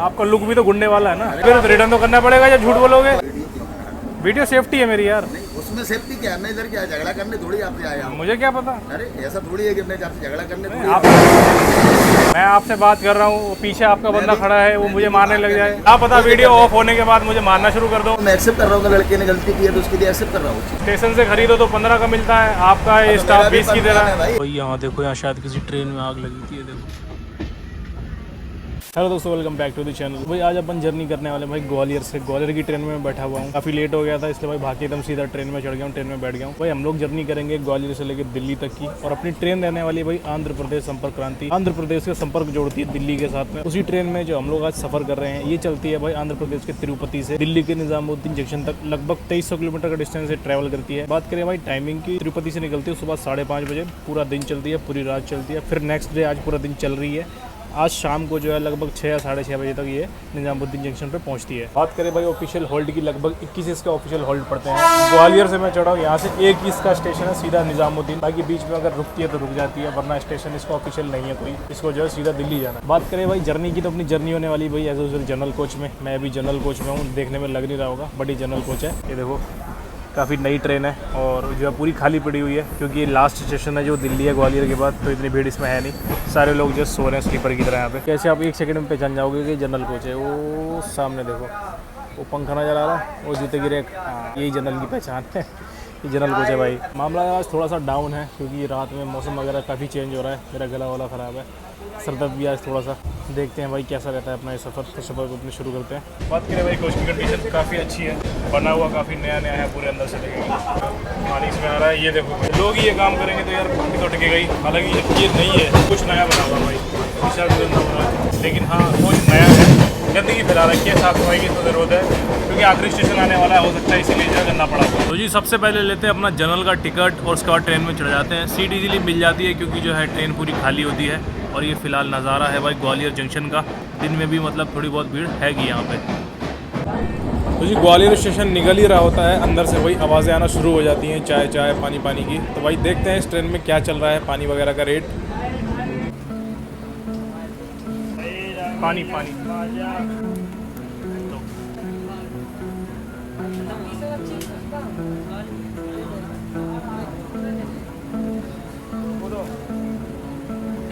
आपका लुक भी तो गुंडे वाला है ना, फिर रिटर्न तो करना पड़ेगा या झूठ बोलोगे। वीडियो सेफ्टी है मेरी यार। नहीं उसमें सेफ्टी क्या है, मैं इधर क्या झगड़ा करने थोड़ी आपसे आया हूँ। मुझे क्या पता। अरे ऐसा थोड़ी है कि मैं आपसे झगड़ा करने थोड़ी आप मैं आपसे बात कर रहा हूँ, पीछे आपका बंदा खड़ा है, वो मुझे मारने लग जाए। आप पता वीडियो ऑफ होने के बाद मुझे मारना शुरू कर दो। मैं एक्सेप्ट कर रहा हूँ, लड़के ने गलती की है तो उसके लिए एक्सेप्ट कर रहा हूँ। स्टेशन से खरीदो तो 15 का मिलता है, आपका ये स्टाफ 20 की दे रहा है भाई। भाई। यहाँ देखो, यहाँ शायद किसी ट्रेन में आग लगी थी, ये देखो। हेलो दोस्तों, welcome back to the channel. भाई आज अपन जर्नी करने वाले भाई ग्वालियर से। ग्वालियर की ट्रेन में बैठा हुआ हूँ, काफ़ी लेट हो गया था इसलिए भाई भाग के एकदम सीधा ट्रेन में चढ़ गया हूँ, ट्रेन में बैठ गया हूँ। भाई हम लोग जर्नी करेंगे ग्वालियर से लेकर दिल्ली तक की, और अपनी ट्रेन रहने वाली भाई आंध्र प्रदेश संपर्क क्रांति। आंध्र प्रदेश के संपर्क जोड़ती है दिल्ली के साथ में। उसी ट्रेन में जो हम लोग आज सफर कर रहे हैं, ये चलती है भाई आंध्र प्रदेश के तिरुपति से दिल्ली के निजामुद्दीन जंक्शन तक, लगभग 2300 किलोमीटर का डिस्टेंस से ट्रैवल करती है। बात करें भाई टाइमिंग की, तिरुपति से निकलती है सुबह 5:30 बजे, पूरा दिन चलती है, पूरी रात चलती है। फिर नेक्स्ट डे आज पूरा दिन चल रही है। आज शाम को जो है लगभग 6 या 6:30 बजे तक ये निजामुद्दीन जंक्शन पे पहुंचती है। बात करें भाई ऑफिशियल होल्ड की, लगभग 21 इसका ऑफिशियल होल्ड पड़ते हैं। ग्वालियर से मैं चढ़ा हूँ, यहाँ से 21 का स्टेशन है सीधा निजामुद्दीन। बाकी बीच में अगर रुकती है तो रुक जाती है, वरना स्टेशन इसका ऑफिशियल नहीं है कोई, इसको जो है सीधा दिल्ली जाना है। बात करें भाई जर्नी की, तो अपनी जर्नी होने वाली भाई एज यूजुअल जनरल कोच में। मैं अभी जनरल कोच में हूँ, देखने में लग नहीं रहा होगा, बड़ी जनरल कोच है। ये देखो काफ़ी नई ट्रेन है और जो है पूरी खाली पड़ी हुई है, क्योंकि ये लास्ट स्टेशन है जो दिल्ली है ग्वालियर के बाद, तो इतनी भीड़ इसमें है नहीं। सारे लोग जो सो रहे हैं स्लीपर की तरह यहाँ पे। कैसे आप 1 सेकंड में पहचान जाओगे कि जनरल कोच है। वो सामने देखो, वो पंखा नजर आ रहा है, वो जूते की रेक, यही जनरल की पहचान है, ये जनरल कोच है भाई। मामला आज थोड़ा सा डाउन है, क्योंकि रात में मौसम वगैरह काफ़ी चेंज हो रहा है, मेरा गला वाला ख़राब है, सरदर्द भी आज थोड़ा सा। देखते हैं भाई कैसा रहता है अपना ये सफ़र। तो सफ़र को अपने शुरू करते हैं। बात करें भाई कोच की कंडीशन काफ़ी अच्छी है, बना हुआ काफ़ी नया नया है, पूरे अंदर से लगेगा, पानी इसमें आ रहा है। ये देखो लोग ही ये काम करेंगे तो यार पानी तो अटकेगा ही। हालांकि ये नहीं है, कुछ नया बना हुआ भाई, शीशा भी गंदा हो रहा है, लेकिन हाँ कुछ नया है। गंदगी फैला रखी है, साफ सफाई की तो जरूरत है, क्योंकि आखिरी स्टेशन आने वाला है, हो सकता है इसीलिए जो करना पड़ा। तो जी सबसे पहले लेते हैं अपना जनरल का टिकट और उसके बाद ट्रेन में चढ़ जाते हैं। सीट इजीली मिल जाती है, क्योंकि जो है ट्रेन पूरी खाली होती है। और ये फिलहाल नज़ारा है भाई ग्वालियर जंक्शन का, दिन में भी मतलब थोड़ी बहुत भीड़ हैगी यहाँ पे। तो जी ग्वालियर स्टेशन निकल ही रहा होता है, अंदर से भाई आवाज़ें आना शुरू हो जाती हैं, चाय चाय पानी पानी की। तो भाई देखते हैं इस ट्रेन में क्या चल रहा है, पानी वगैरह का रेट। पानी पानी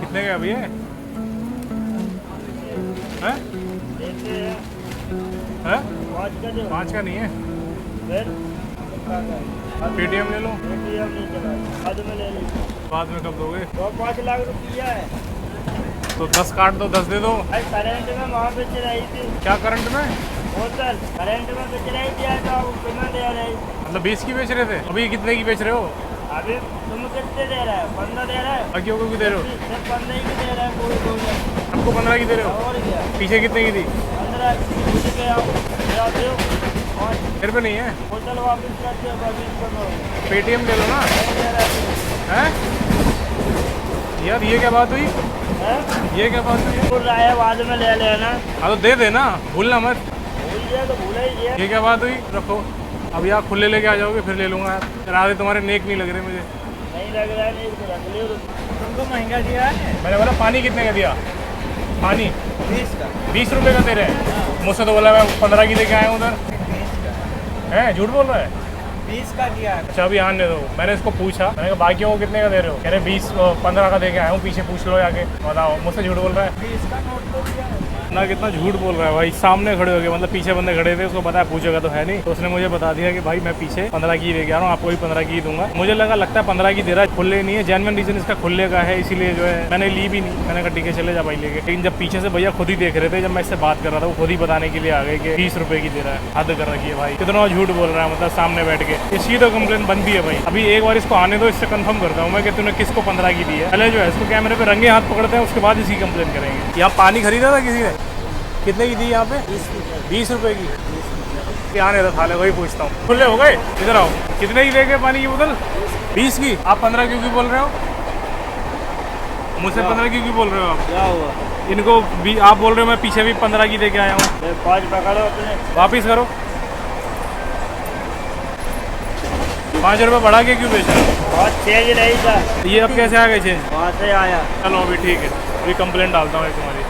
कितने का अभी है? 5 का नहीं है, पेटीएम ले लो। बाद में कब दोगे? 5 लाख रुपया है तो 10 काट दो, 10 दे दो। करंट में वहाँ बेच रही थी। क्या करंट में? बोतल करंट में बेच रही थी, तो कितना दे रही? मतलब 20 की बेच रहे थे, अभी कितने की बेच रहे हो? अभी तुम कितने दे रहा है? 15 दे रहा है। बाकियों को भी दे रहे हो? सिर्फ 15 की दे रहा है, कोई बोल। आपको 15 की दे रहे हो? और क्या? पीछे कितने की थी? 15 पूछ के आओ, जाते हो और मेरे पे नहीं है, बोतल वापस करते हो, वापस करो। पेटीएम ले लो ना। नहीं दे रहा है। हैं यार ये क्या बात हुई? ये क्या बात हुई? बोल रहा है बाद में ले लेना। हाँ तो दे देना, भूलना मत। भूल गया तो भूल ही गया। ये क्या बात हुई? रखो, अब यहाँ खुले लेके आ जाओगे फिर ले लूँगा यार। राधे तुम्हारे नेक नहीं लग रहे मुझे। नहीं लग रहा है, नहीं तो रख लियो। तुमको महंगा दिया है। मैंने बोला पानी कितने का दिया? पानी 20 का। 20 रुपये का दे रहे हैं। मुझसे तो बोला मैं 15 की लेके आया हूँ उधर। है झूठ बोल रहा है? 20 का दिया है। अच्छा अभी आने दो। मैंने इसको पूछा, मैंने कहा बाकियों को कितने का दे रहे हो? कह रहे 15 का दे के आया हूँ, पीछे पूछ लो आके, बताओ। मुझसे झूठ बोल रहा है। 20 का नोट तो दिया है ना, कितना झूठ बोल रहा है भाई। सामने खड़े हो गए, मतलब पीछे बंदे खड़े थे, उसको पता है पूछेगा तो है नहीं, तो उसने मुझे बता दिया कि भाई मैं पीछे 15 की लेके आ रहा हूँ, आपको भी 15 की दूंगा। मुझे लगता है 15 की दे रहा है, खुले नहीं है। जेन्युइन रीजन इसका खुले का है, इसीलिए जो है मैंने ली भी नहीं। मैंने कहा ठीक है चले जा भाई लेके। लेकिन जब पीछे से भैया खुद ही देख रहे थे, जब मैं इससे बात कर रहा था, वो खुद ही बताने के लिए आ गए कि 20 रुपये की दे रहा है। हद कर रखी है भाई, कितना झूठ बोल रहा है, मतलब सामने बैठ के। इसी तो कंप्लेन बनती है भाई। अभी एक बार इसको आने दो, इससे कंफर्म करता हूँ मैं कि तूने किसको 15 की दी है। पहले जो है इसको कैमरे पे रंगे हाथ पकड़ते हैं, उसके बाद इसी कंप्लेन करेंगे। यहाँ पानी खरीदा था किसी ने? कितने की दी यहाँ पे? 20 रुपये की। आने था थाले, वही पूछता हूँ। खुले हो गए, इधर आओ। कितने की देंगे पानी की बोतल? 20 की। आप 15 क्यों बोल रहे हो? मुझसे 15 क्यों बोल रहे हो आप? क्या हुआ? इनको भी आप बोल रहे हो, मैं पीछे भी 15 की दे के आया हूँ। 5 पकड़ो अपने, वापिस करो। 5 रुपये बढ़ा के क्यों बेच रहे हो? बहुत चेंज नहीं था। ये अब कैसे आ गए चेंज? वहाँ से आया। चलो अभी ठीक है, अभी कंप्लेंट डालता हूँ तुम्हारी।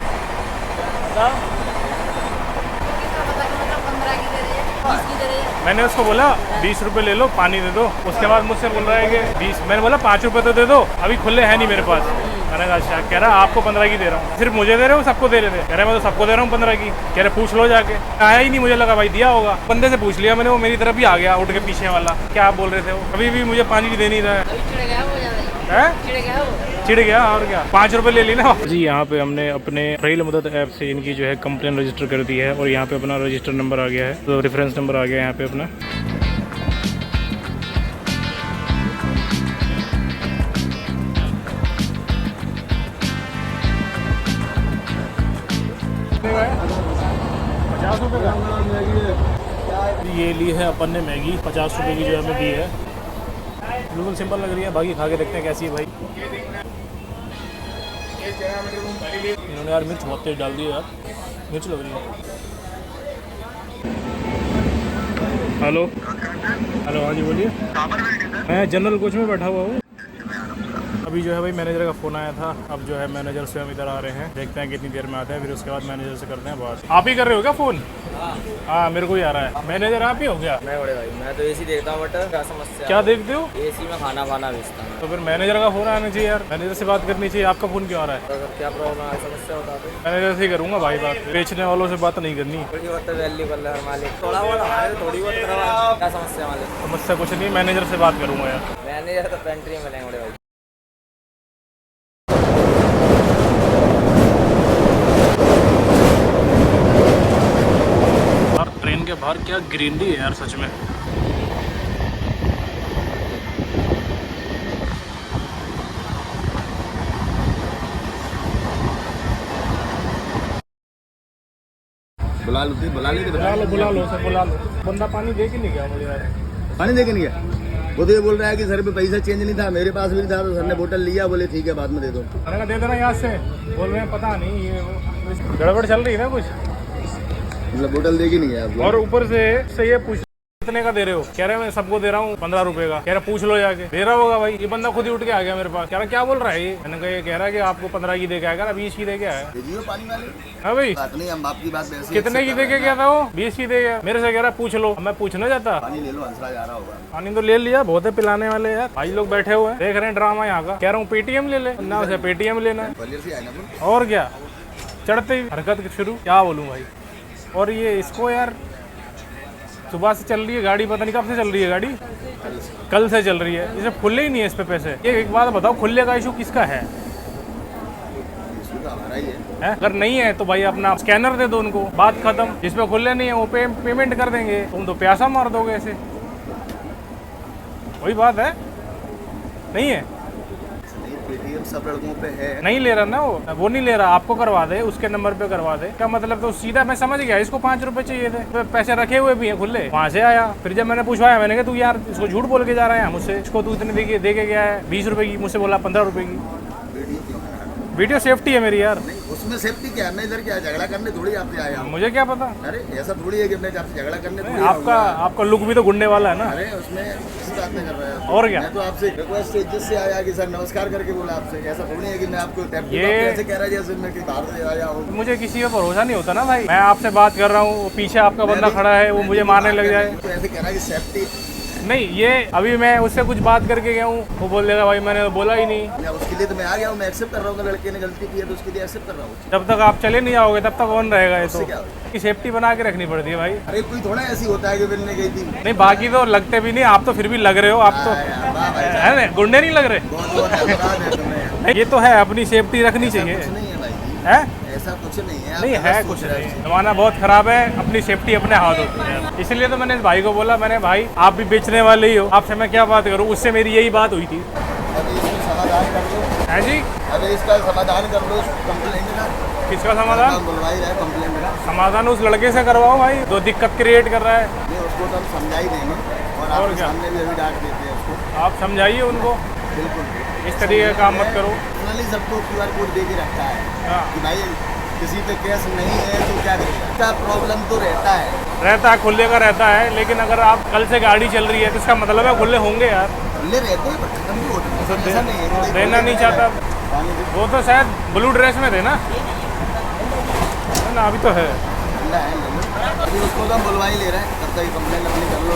मैंने उसको बोला 20 रुपये ले लो, पानी दे दो। उसके बाद मुझसे बोल रहा है कि 20। मैंने बोला 5 रुपये तो दे दो, अभी खुले हैं नहीं मेरे पास। मैंने कहा अच्छा। कह रहा आपको 15 की दे रहा हूँ। सिर्फ मुझे दे रहे हो, सबको दे रहे थे? कह रहे मैं तो सबको दे रहा हूँ 15 की। कह रहे पूछ लो जाके। आया ही नहीं, मुझे लगा भाई दिया होगा। बंदे से पूछ लिया मैंने, वो मेरी तरफ ही आ गया उठ के पीछे वाला। क्या आप बोल रहे थे? वो कभी भी मुझे पानी दे नहीं रहा है। चिढ़ गया और क्या। 5 रुपये ले ली ना जी। यहाँ पे हमने अपने रेल मदद ऐप से इनकी जो है कंप्लेन रजिस्टर कर दी है और यहाँ पे अपना रजिस्टर नंबर आ गया है, तो रेफरेंस नंबर आ गया यहाँ पे अपना। ये ली है अपन ने मैगी 50 रुपये की जो हमें दी है। बिल्कुल सिंपल लग रही है। बाकी खा के देखते हैं कैसी है भाई। इन्होंने यार मिर्च बहुत तेज डाल दी है यार, मिर्च लग रही है। हेलो हेलो, हाँ जी बोलिए। मैं जनरल कोच में बैठा हुआ हूँ। अभी जो है भाई मैनेजर का फ़ोन आया था। अब जो है मैनेजर से हम इधर आ रहे हैं, देखते हैं कितनी देर में आते हैं, फिर उसके बाद मैनेजर से करते हैं बात। आप ही कर रहे हो क्या फ़ोन? हाँ मेरे को ही आ रहा है। मैनेजर आप ही हो क्या? मैं बड़े भाई, मैं तो एसी देखता हूँ, बट क्या समस्या? क्या देखते हो? एसी में खाना वाना बेचता हूँ। तो फिर मैनेजर का फ़ोन आना चाहिए यार, मैनेजर से बात करनी चाहिए। आपका फ़ोन क्यों आ रहा है? तो अगर क्या प्रॉब्लम है, समस्या बता दो। मैनेजर से ही करूँगा भाई बात, बेचने वालों से बात नहीं करनी। थोड़ी बहुत वैल्यू कर ले हर मालिक, थोड़ा बहुत हमारे थोड़ी बहुत करवा। क्या समस्या मालिक? समस्या कुछ नहीं, मैनेजर से बात करूँगा यार। मैनेजर तो पेंट्री में मिलेंगे बड़े भाई। ट्रेन के बाहर क्या ग्रीनरी है यार सच में। बुला लो बुला लो सर, बुला लो। बंदा पानी दे के नहीं गया मुझे यार। पानी देके नहीं गया। वो तो ये बोल रहा है कि सर पे पैसा चेंज नहीं था, मेरे पास भी नहीं था, तो सर ने बोतल लिया, बोले ठीक है बाद में दे दो। मैंने कहा दे देना याद से। बोल रहे हैं पता नहीं ये वो गड़बड़ चल रही है ना कुछ, मतलब बोतल देगी नहीं है आपको। और ऊपर से ये पूछ कितने का दे रहे हो? कह रहे मैं सबको दे रहा हूँ 15 रुपए का। कह रहा पूछ लो जाके। दे रहा होगा भाई। ये बंदा खुद ही उठ के आ गया मेरे पास। कह रहा क्या बोल रहा है ये? मैंने कहा ये कह रहा है कि आपको 15 की दे के आएगा, 20 की दे के आया। भेजिए पानी वाले। हाँ भाई बात नहीं, हम आपकी बात वैसे कितने की दे के गया था वो? 20 की दे गया। मेरे से कह रहा पूछ लो। मैं पूछना चाहता। पानी ले लो, हंसरा जा रहा होगा। पानी तो ले लिया, बहुत है पिलाने वाले यार। भाई लोग बैठे हुए हैं, देख रहे हैं ड्रामा यहाँ का। कह रहा हूँ पेटीएम ले ले ना, उसे पेटीएम लेना है। ग्वालियर से आए ना तुम? और क्या, चढ़ते ही हरकत शुरू। क्या बोलूँ भाई। और ये इसको यार सुबह से चल रही है गाड़ी, पता नहीं कब से चल रही है गाड़ी, कल से चल रही है। इसे खुले ही नहीं है इस पे पैसे। ये एक बात बताओ, खुले का इशू किसका है? हमारा ही है। अगर नहीं है तो भाई अपना स्कैनर दे दो उनको, बात खत्म। जिसपे खुले नहीं है वो पेमेंट कर देंगे, तुम तो प्यासा मार दोगे ऐसे। वही बात है, नहीं है। पेटीएम सब लड़कों पे है। नहीं ले रहा ना वो नहीं ले रहा। आपको करवा दे, उसके नंबर पे करवा दे। क्या मतलब? तो सीधा मैं समझ गया इसको 5 रुपए चाहिए थे, तो पैसे रखे हुए भी हैं खुले। वहाँ से आया, फिर जब मैंने पूछवाया, मैंने कहा तू यार इसको झूठ बोल के जा रहा है मुझसे, इसको तू इतने दे के गया है 20 रुपए की, मुझसे बोला 15 रुपए की। वीडियो सेफ्टी है मेरी यार। नहीं उसमें सेफ्टी क्या है? मैं इधर क्या झगड़ा करने थोड़ी आपसे आया हूँ। मुझे क्या पता। अरे ऐसा थोड़ी है कि मैं आपसे झगड़ा करने थोड़ी आपका लुक भी तो गुंडे वाला है ना। अरे उसमें किस बात में कर रहा है? और क्या? मैं तो आपसे रिक्वेस्ट इज्जत से आया कि सर नमस्कार करके बोला आपसे। ऐसा थोड़ी है कि मैं आपको ऐसे कह रहा है जैसे मैं बाहर से आया हूँ। मुझे किसी पे भरोसा नहीं होता ना भाई। मैं आपसे बात कर रहा हूँ, पीछे आपका बंदा खड़ा है, वो मुझे मारने लग जाए। तो ऐसे कह रहा है कि सेफ्टी नहीं, ये अभी मैं उससे कुछ बात करके गया हूँ, वो बोल देगा भाई मैंने तो बोला ही नहीं। मैं उसके लिए तो मैं आ गया हूँ, मैं एक्सेप्ट कर रहा हूँ। लड़के ने गलती की है तो उसके लिए एक्सेप्ट कर रहा हूँ। जब तक आप चले नहीं आओगे तब तक कौन रहेगा? ये तो क्या सेफ्टी बना के रखनी पड़ती है भाई। अरे कोई थोड़ा ऐसी होता है कि मिलने गई थी। नहीं बाकी तो लगते भी नहीं, आप तो फिर भी लग रहे हो। आप तो है ना, गुंडे नहीं लग रहे। बहुत बहुत धन्यवाद है तुम्हें। ये तो है, अपनी सेफ्टी रखनी चाहिए। कुछ नहीं है भाई, है ऐसा कुछ नहीं है। नहीं है कुछ नहीं। जमाना बहुत खराब है, अपनी सेफ्टी अपने हाथ होती है। इसलिए तो मैंने इस भाई को बोला, मैंने भाई आप भी बेचने वाले ही हो, आपसे मैं क्या बात करूँ। उससे मेरी यही बात हुई थी। अभी इसका समाधान कर लो। है जी, अभी इसका समाधान कर लो। कंप्लेंट का किसका समाधान? बुलवा ही रहा है कंप्लेंट का समाधान उस लड़के से करवाओ भाई, जो दिक्कत क्रिएट कर रहा है। नहीं उसको तो हम समझा ही देंगे और आपके सामने भी अभी डांट देते हैं उसको। आप समझाइए उनको, बिल्कुल इस तरीके का काम मत करो। पर्सनली सबको QR कोड दे के रखता है हाँ। कि भाई किसी पे केस नहीं है तो क्या करेगा। इसका प्रॉब्लम तो रहता है, खुले का रहता है। लेकिन अगर आप कल से गाड़ी चल रही है तो इसका मतलब है खुले होंगे यार। खुले रहते हैं पर खत्म भी होते हैं। ऐसा नहीं है कि देना नहीं चाहता। पानी दे- वो तो शायद ब्लू ड्रेस में थे ना, अभी तो है। ठंडा है ले लो। अभी उसको तो हम बुलवा ही ले रहे हैं, तब तक कंप्लेन अपनी कर लो।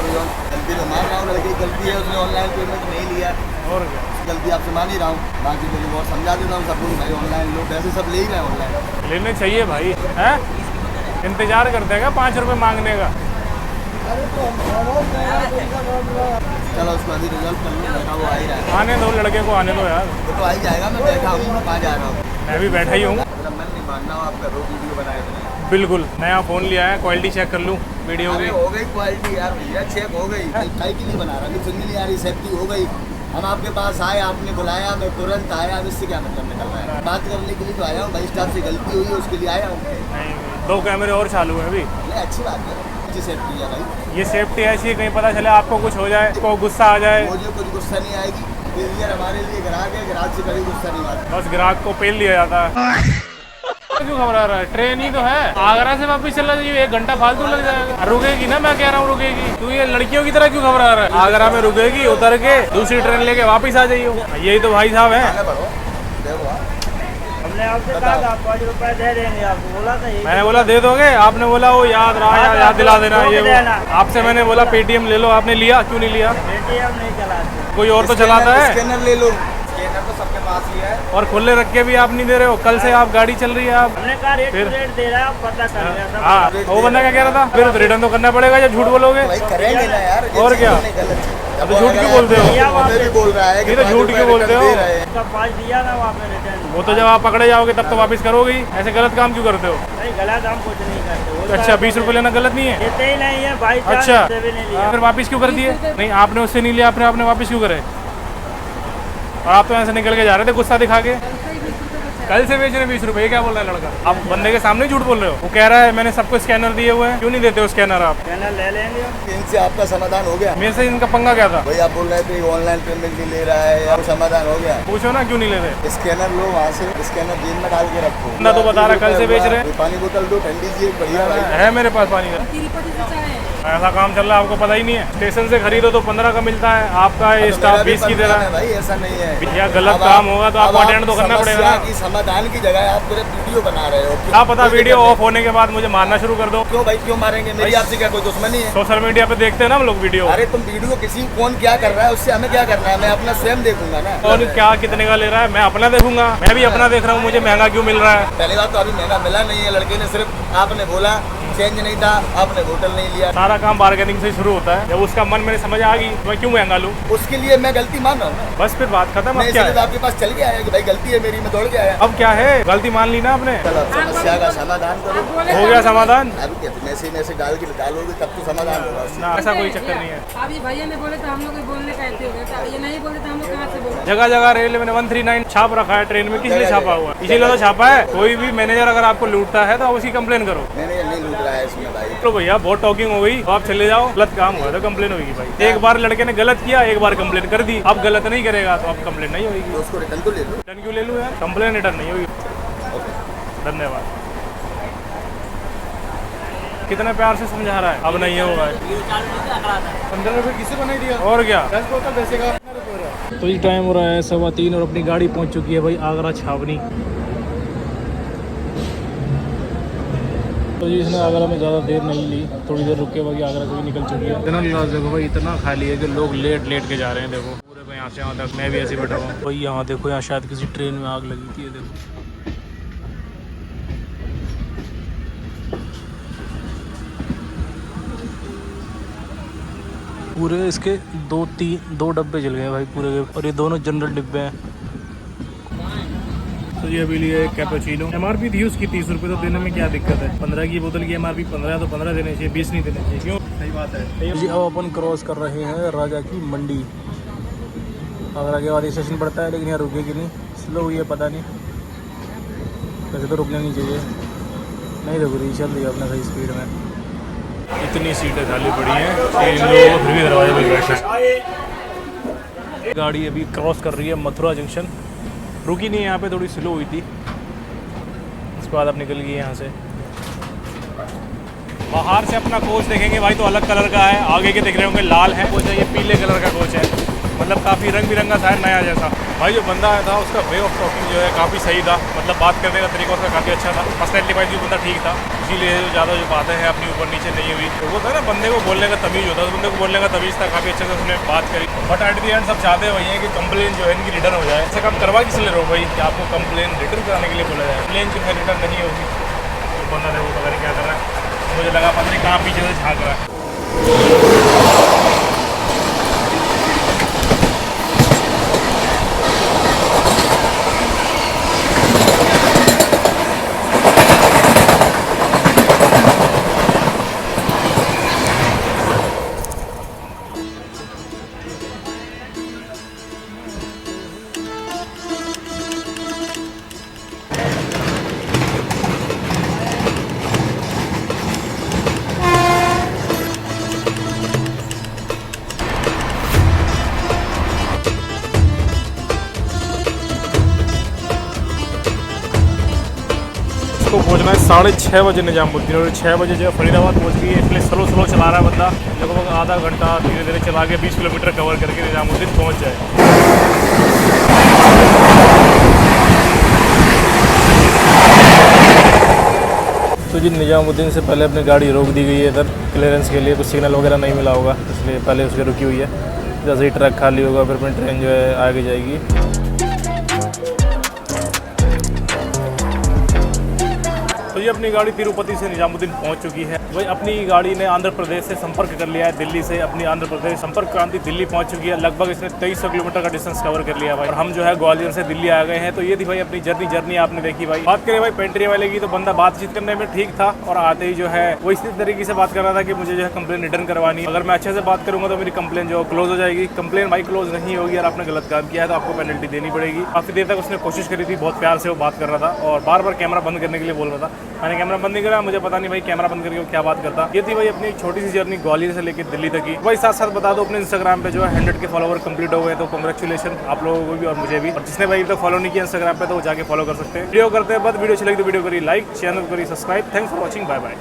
गलती तो मान रहा हूँ, लड़के की गलती है, उसने ऑनलाइन पेमेंट नहीं लिया, और क्या, गलती आपसे मान ही रहा हूँ। बाकी तो बहुत समझा देता हूँ सबको भाई ऑनलाइन लो, पैसे सब ले ही रहे हैं ऑनलाइन। लेने चाहिए भाई, है इंतजार करते हैं 5 रुपये मांगने का। चलो उसको अभी रिजल्ट कर लो, बैठा वो आ ही रहा है। आने दो लड़के को, आने दो यार। वो तो आ ही जाएगा, मैं बैठा हूँ, मैं कहाँ जा रहा हूँ। मैं भी बैठा ही हूँ। मतलब मन नहीं मानना हो आपका, रो वीडियो बनाए थे। बिल्कुल नया फ़ोन लिया है, क्वालिटी चेक कर लूँ वीडियो अरे की। हो गई क्वालिटी यार भैया, चेक हो गई। कई के लिए बना रहा हूँ, सुनने नहीं आ रही, सेफ्टी हो गई। हम आपके पास आए, आपने बुलाया, मैं तुरंत आया। अब इससे क्या मतलब निकल रहा है? बात करने के लिए तो आया हूँ भाई, स्टाफ से गलती हुई है उसके लिए आया हूँ। नहीं, 2 कैमरे और चालू हैं अभी। नहीं अच्छी बात है, अच्छी सेफ्टी है भाई। ये सेफ्टी ऐसी है, कहीं पता चले आपको कुछ हो जाए, को गुस्सा आ जाए। मुझे कुछ गुस्सा नहीं आएगी, बेरियर हमारे लिए ग्राहक है, ग्राहक से कभी गुस्सा नहीं आता। बस ग्राहक को पेल लिया जाता है। क्यों घबरा रहा है? ट्रेन ही तो है, आगरा से वापस चला जाइए, 1 घंटा फालतू लग जाएगा। रुकेगी ना, मैं कह रहा हूँ रुकेगी। तू ये लड़कियों की तरह क्यों घबरा रहा है? आगरा में रुकेगी, उतर के दूसरी ट्रेन लेके वापस आ जाइए। यही तो भाई साहब है। हमने आपसे कहा था 5 रुपए दे देंगे, आपको बोला था। मैंने बोला दे दोगे, आपने बोला वो याद रहा, याद दिला देना। ये वो आपसे मैंने बोला पेटीएम ले लो, आपने लिया क्यों नहीं लिया? पेटीएम नहीं चलाते, कोई और तो चलाता है। स्कैनर ले लो, स्कैनर तो सबके पास ही है। और खुले रख के भी आप नहीं दे रहे हो। कल से आप गाड़ी चल रही है आप। हमने कहा रेट फिर? टू रेट दे रहा है, आप पता कर लिया सब। हाँ, वो बंदा क्या कह रहा था? फिर रिटर्न तो करना पड़ेगा जब झूठ बोलोगे। भाई करेंगे ना यार, ये और चीज़ क्या? तो नहीं गलत चीज़। अब तो झूठ क्यों बोलते हो? हमें भी बोल रहा है कि ये तो 5 झूठ क्यों रुपए बोलते रिटर्न हो? दे रहे हैं। उसका 5 दिया ना वहाँ पे रिटर्न। वो तो जब आप पकड़े जाओगे तब तो वापस करोगे ही। ऐसे गलत काम क्यों करते हो? नहीं गलत हम कुछ नहीं करते। वो अच्छा 20 रुपये लेना गलत नहीं है? देते ही नहीं है भाई, अच्छा से भी नहीं लिया। फिर वापस क्यों कर दिए? नहीं आपने उससे नहीं लिया, आपने वापस क्यों करे? और आप तो यहाँ से निकल के जा रहे थे गुस्सा दिखा के। कल से बेच रहे 20 रुपये, क्या बोल रहा है लड़का? आप बंदे के सामने झूठ बोल रहे हो। वो कह रहा है मैंने सबको स्कैनर दिए हुए हैं, क्यों नहीं देते हो स्कैनर आप? स्कैनर ले लेंगे। इनसे आपका समाधान हो गया? मेरे से इनका पंगा क्या था? भाई आप बोल रहे थे ऑनलाइन पेमेंट नहीं ले रहा है, अब समाधान हो गया। पूछो ना क्यों नहीं ले रहे? स्कैनर लो वहाँ से, स्कैनर जेब में डाल के रखो। ना तो बता रहा कल से बेच रहे हैं। पानी बोतल दो ठंडी सी, बढ़िया भाई। है मेरे पास पानी का। ऐसा काम चल रहा है, आपको पता ही नहीं है। स्टेशन से खरीदो तो 15 का मिलता है, आपका ये स्टाफ 20 की दे रहा है। भाई ऐसा नहीं है भैया गलत काम होगा तो आपको अटेंड तो करना पड़ेगा ना। की समाधान की जगह आप पूरे वीडियो बना रहे हो। क्या पता वीडियो ऑफ होने के बाद मुझे मारना शुरू कर दो। क्यों भाई, क्यों मारेंगे? मेरी आपसे क्या कोई दुश्मनी है? सोशल मीडिया पे देखते हैं ना हम लोग वीडियो। अरे तुम वीडियो किसी कौन क्या कर रहा है उससे हमें क्या करना है? मैं अपना स्वयं देखूंगा ना। और क्या कितने का ले रहा है मैं अपना देखूंगा। मैं भी अपना देख रहा हूँ, मुझे महंगा क्यों मिल रहा है? पहली बात तो अभी महंगा मिला नहीं है, लड़के ने सिर्फ आपने बोला चेंज नहीं था, आपने बोतल नहीं लिया। सारा काम बार्गेनिंग से शुरू होता है। जब उसका मन मेरे समझ आ गई तो मैं क्यों महंगा लूँ? उसके लिए मैं गलती मान रहा हूँ ना। बस फिर बात खत्म। अब मैं क्या इसलिए है? तो आपके पास चल के आया कि भाई गलती है मेरी, मैं दौड़ के आया। अब क्या है? गलती मान ली ना आपने, चलो अब समस्या का समाधान करो। हो गया समाधान। अभी क्या मैसे डालोगे तब तो समाधान होगा उससे। ना ऐसा कोई चक्कर नहीं है। अभी भैया ने बोले तो हम लोग बोलने का ऐसे हो गया था, ये नहीं बोले तो हम लोग कहाँ से बोले? जगह जगह रेलवे ने 139 छाप रखा है ट्रेन में। किस लिए छापा हुआ है? इसीलिए तो छापा है। कोई भी मैनेजर अगर आपको लूटता है तो आप उसकी कंप्लेन करो। मैंने नहीं लूट रहा है इसमें भाई। तो भैया बहुत टॉकिंग हो गई, तो आप चले जाओ। गलत काम हुआ तो कंप्लेन होगी भाई। एक बार लड़के ने गलत किया, एक बार कंप्लेन कर दी। अब गलत नहीं करेगा तो अब कंप्लेन नहीं होगी। तो उसको रिटर्न तो ले लो। रिटर्न क्यों ले लूँ यार? कंप्लेन रिटर्न नहीं होगी। धन्यवाद। कितने प्यार से समझा रहा है, अब नहीं होगा। 15 रुपये किसी को नहीं दिया और क्या? 10 बोतल पैसे का। तो इस टाइम हो रहा है 3:15 और अपनी गाड़ी पहुंच चुकी है भाई आगरा छावनी। तो जी इसने आगरा में ज़्यादा देर नहीं ली, थोड़ी देर रुक के बाकी आगरा से भी निकल चुकी है। जनरल क्लास देखो भाई इतना खाली है कि लोग लेट के जा रहे हैं। देखो पूरे में यहाँ से यहाँ तक मैं भी ऐसे बैठा हुआ भाई। यहाँ देखो, यहाँ शायद किसी ट्रेन में आग लगी थी। ये देखो पूरे इसके 2 डब्बे जल गए भाई पूरे के, और ये दोनों जनरल डिब्बे हैं। तो ये अभी लिए कैपेचिनो। एमआरपी थी उसकी 30 रुपये, तो देने में क्या दिक्कत है? 15 की बोतल की एमआरपी 15 तो 15 देने चाहिए, 20 नहीं देने चाहिए। क्यों? सही बात है जी। अब अपन क्रॉस कर रहे हैं राजा की मंडी। आगरा के बाद स्टेशन पड़ता है, लेकिन यहाँ रुकेगी नहीं, स्लो हुई है पता नहीं। वैसे तो रुकना नहीं चाहिए, नहीं रुक रही, चल रही है अपना सही स्पीड में। इतनी सीटें खाली पड़ी हैं कि इन लोगों को फिर भी दरवाजे पर बैठे। गाड़ी अभी क्रॉस कर रही है मथुरा जंक्शन, रुकी नहीं है यहाँ पे, थोड़ी स्लो हुई थी। उसके बाद अब निकल गई यहाँ से। बाहर से अपना कोच देखेंगे भाई तो अलग कलर का है, आगे के देख रहे होंगे लाल है, कोच है ये पीले कलर का कोच है, मतलब काफ़ी रंग बिरंगा सा है, नया जैसा। भाई जो बंदा आया था उसका वे ऑफ टॉकिंग जो है काफ़ी सही था, मतलब बात करने का तरीका उसका काफ़ी अच्छा था। पर्सनैलिटी वाइज भी बंदा ठीक था, इसीलिए ज़्यादा जो बातें हैं अपनी ऊपर नीचे नहीं हुई। तो वो था ना बंदे को बोलने का तमीज़ होता है, तो बंदे को बोलने का तमीज़ था, काफ़ी अच्छे से उसने बात करी। बट एट द एंड सब चाहते वही है कि कंप्लेन जो है इनकी रिटर्न हो जाए। ऐसा काम करवा किस लिए रहो भाई कि आपको कंप्लेन रिटर्न कराने के लिए बोला जाए। कंप्लेन जो है रिटर्न नहीं होगी। तो बंदा देखो पता नहीं क्या कर रहा है, मुझे लगा पता नहीं कहाँ पीछे से झाँक रहा है। को पहुंचना है 6:30 बजे निजामुद्दीन, और 6 बजे जो है फरीदाबाद पहुंच गई है। इसलिए स्लो स्लो चला रहा है बंदा, लगभग आधा घंटा धीरे धीरे चला के 20 किलोमीटर कवर करके निजामुद्दीन पहुंच जाए। तो जी निजामुद्दीन से पहले अपनी गाड़ी रोक दी गई है इधर क्लियरेंस के लिए, कुछ सिग्नल वगैरह नहीं मिला होगा, इसलिए पहले उसकी रुकी हुई है। जैसे ही ट्रक खाली होगा फिर अपनी ट्रेन जो है आगे जाएगी। तो ये अपनी गाड़ी तिरुपति से निजामुद्दीन पहुंच चुकी है। वही अपनी गाड़ी ने आंध्र प्रदेश से संपर्क कर लिया है, दिल्ली से अपनी आंध्र प्रदेश संपर्क क्रांति दिल्ली पहुंच चुकी है। लगभग इसने 2300 किलोमीटर का डिस्टेंस कवर कर लिया भाई। और हम जो है ग्वालियर से दिल्ली आ गए हैं। तो ये थी भाई अपनी जर्नी आपने देखी भाई। बात करें भाई पेंट्री वाले की, तो बंदा बातचीत करने में ठीक था, और आते ही जो है वो इसी तरीके से बात कर रहा था कि मुझे जो है कंप्लेन रिटर्न करवानी। अगर मैं अच्छे से बात करूंगा तो मेरी कंप्लेन जो क्लोज हो जाएगी। कंप्लेन भाई क्लोज नहीं होगी, और आपने गलत काम किया है तो आपको पेनल्टी देनी पड़ेगी। काफी देर तक उसने कोशिश करी थी, बहुत प्यार से वो बात कर रहा था, और बार बार कैमरा बंद करने के लिए बोल रहा था। मैंने कैमरा बंद नहीं करा, मुझे पता नहीं भाई कैमरा बंद करके वो क्या बात करता। ये थी भाई अपनी छोटी सी जर्नी ग्वालियर से लेकर दिल्ली तक की। भाई साथ साथ बता दो अपने इंस्टाग्राम पे जो है 100 के फॉलोवर कंप्लीट हो गए, तो कांग्रेचुलेशन आप लोगों को भी और मुझे भी। और जिसने भाई अभी तक फॉलो नहीं किया इंस्टाग्राम पे तो वो जाके फॉलो कर सकते हैं। वीडियो करते हैं, बस वीडियो अच्छी लगी तो वीडियो करिए लाइक, चैनल करिए subscribe. Thanks for watching, bye bye.